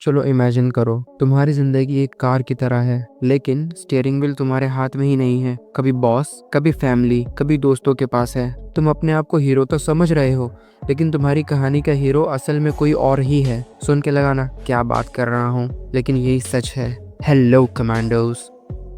चलो इमेजिन करो, तुम्हारी जिंदगी एक कार की तरह है, लेकिन स्टीयरिंग व्हील तुम्हारे हाथ में ही नहीं है। कभी बॉस, कभी फैमिली, कभी दोस्तों के पास है। तुम अपने आप को हीरो तो समझ रहे हो, लेकिन तुम्हारी कहानी का हीरो असल में कोई और ही है। सुन के लगाना क्या बात कर रहा हूँ, लेकिन यही सच है। हेलो कमांडोज,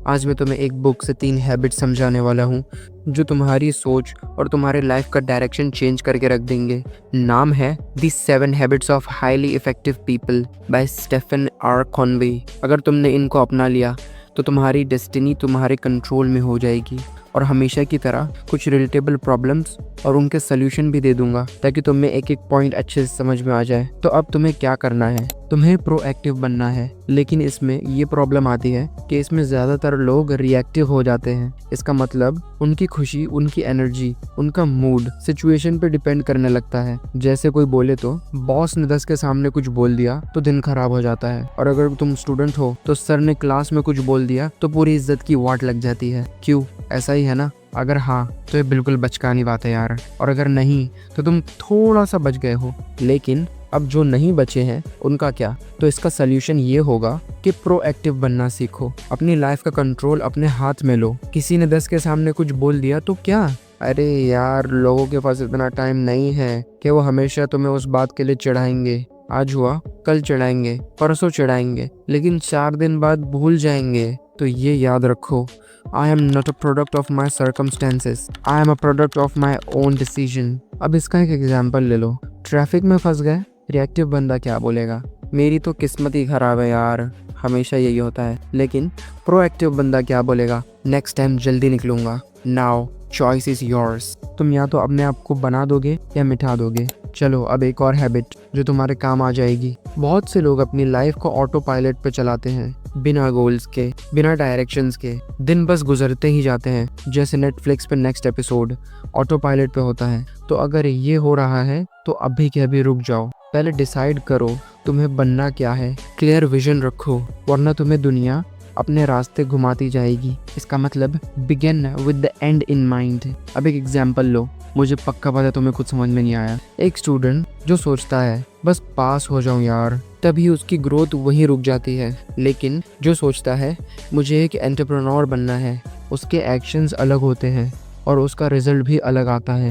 आज मैं तुम्हें एक बुक से 3 हैबिट समझाने वाला हूँ जो तुम्हारी सोच और तुम्हारे लाइफ का डायरेक्शन चेंज करके रख देंगे। नाम है the 7 habits of highly effective people by Stephen R Covey. अगर तुमने इनको अपना लिया तो तुम्हारी डेस्टिनी तुम्हारे कंट्रोल में हो जाएगी। और हमेशा की तरह कुछ रिलेटेबल प्रॉब्लम्स और उनके सोल्यूशन भी दे दूंगा, ताकि तुम्हें एक एक पॉइंट अच्छे से समझ में आ जाए। तो अब तुम्हें क्या करना है, तुम्हें प्रोएक्टिव बनना है। लेकिन इसमें ये प्रॉब्लम आती है कि इसमें ज़्यादातर लोग रिएक्टिव हो जाते हैं। इसका मतलब उनकी खुशी, उनकी एनर्जी, उनका मूड सिचुएशन पे डिपेंड करने लगता है। जैसे कोई बोले तो बॉस ने 10 के सामने कुछ बोल दिया तो दिन खराब हो जाता है, और अगर तुम स्टूडेंट हो तो सर ने क्लास में कुछ बोल दिया तो पूरी इज्जत की वाट लग जाती है। क्यों, ऐसा ही है ना? अगर हाँ तो ये बिल्कुल बचकानी बात है यार, और अगर नहीं तो तुम थोड़ा सा बच गए हो। लेकिन अब जो नहीं बचे हैं उनका क्या? तो इसका सल्यूशन ये होगा कि प्रोएक्टिव बनना सीखो। अपनी लाइफ का कंट्रोल अपने हाथ में लो। किसी ने 10 के सामने कुछ बोल दिया तो क्या? अरे यार, लोगों के पास इतना टाइम नहीं है कि वो हमेशा तुम्हें उस बात के लिए चिढ़ाएंगे। आज हुआ कल चिढ़ाएंगे, परसों चिढ़ाएंगे, लेकिन 4 दिन बाद भूल जाएंगे। तो ये याद रखो, I am not a product of my circumstances. I am a product of my own decision. अब इसका एक एग्जाम्पल ले लो। ट्रैफिक में फंस गए, रिएक्टिव बंदा क्या बोलेगा? मेरी तो किस्मत ही खराब है यार, हमेशा यही होता है। लेकिन प्रोएक्टिव बंदा क्या बोलेगा? नेक्स्ट टाइम जल्दी निकलूंगा। Now choice is yours. तुम या तो अपने आप को बना दोगे या मिटा दोगे। चलो अब एक और हैबिट जो तुम्हारे काम आ जाएगी। बहुत से लोग अपनी लाइफ को ऑटो पायलट पे चलाते हैं, बिना गोल्स के, बिना डायरेक्शंस के। दिन बस गुजरते ही जाते हैं, जैसे नेटफ्लिक्स पे नेक्स्ट एपिसोड ऑटो पायलट पे होता है। तो अगर ये हो रहा है तो अभी के अभी रुक जाओ। पहले डिसाइड करो तुम्हें बनना क्या है। क्लियर विजन रखो, वरना तुम्हें दुनिया अपने रास्ते घुमाती जाएगी। इसका मतलब begin with the end in mind. अब एक एग्जांपल लो, मुझे पक्का पता है तुम्हें कुछ समझ में नहीं आया। एक स्टूडेंट जो सोचता है बस पास हो जाऊं यार, तभी उसकी ग्रोथ वहीं रुक जाती है। लेकिन जो सोचता है मुझे एक एंटरप्रेन्योर बनना है, उसके एक्शंस अलग होते हैं और उसका रिजल्ट भी अलग आता है।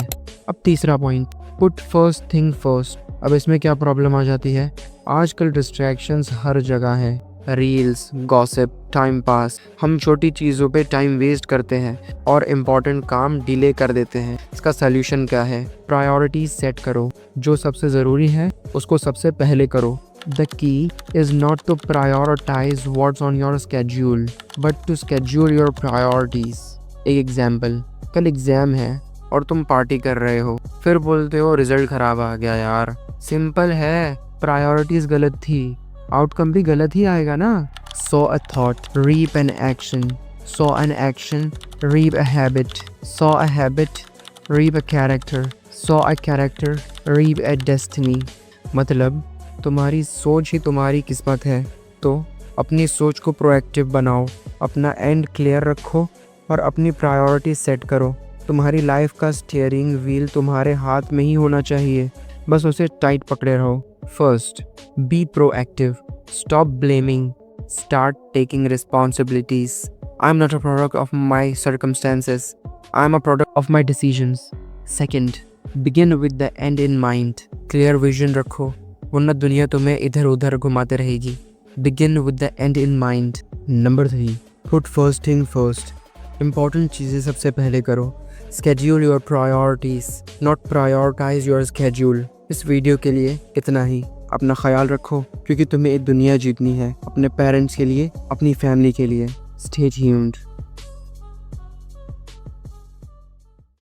अब तीसरा point, put first thing first. अब इसमें क्या प्रॉब्लम आ जाती है? आजकल डिस्ट्रैक्शंस हर जगह है, रील्स, गॉसिप, टाइम पास। हम छोटी चीज़ों पे टाइम वेस्ट करते हैं और इम्पॉर्टेंट काम डिले कर देते हैं। इसका सल्यूशन क्या है? प्रायोरिटीज सेट करो। जो सबसे ज़रूरी है उसको सबसे पहले करो। The key is not to prioritize what's on your schedule, but to schedule your priorities. एक एग्जाम्पल, कल एग्जाम है और तुम पार्टी कर रहे हो, फिर बोलते हो रिजल्ट खराब आ गया यार। सिंपल है, प्रायोरिटीज गलत थी, आउटकम भी गलत ही आएगा ना। Sow a thought, reap an action. Sow an action, reap a habit. Sow a habit, reap a character. Sow a character, reap a destiny. मतलब तुम्हारी सोच ही तुम्हारी किस्मत है। तो अपनी सोच को प्रोएक्टिव बनाओ, अपना एंड क्लियर रखो और अपनी प्रायोरिटी सेट करो। तुम्हारी लाइफ का स्टीयरिंग व्हील तुम्हारे हाथ में ही होना चाहिए, बस उसे टाइट पकड़े रहो। First, be proactive, stop blaming, start taking responsibilities. I am not a product of my circumstances, I am a product of my decisions. Second, begin with the end in mind. Clear vision रखो, वरना दुनिया तुम्हें इधर उधर घुमाते रहेगी। Begin with the end in mind. Number 3, put first thing first. Important चीज़ें सबसे पहले करो। Schedule your priorities, not prioritise your schedule. इस वीडियो के लिए इतना ही। अपना ख्याल रखो, क्योंकि तुम्हें एक दुनिया जीतनी है, अपने पेरेंट्स के लिए, अपनी फैमिली के लिए। Stay tuned.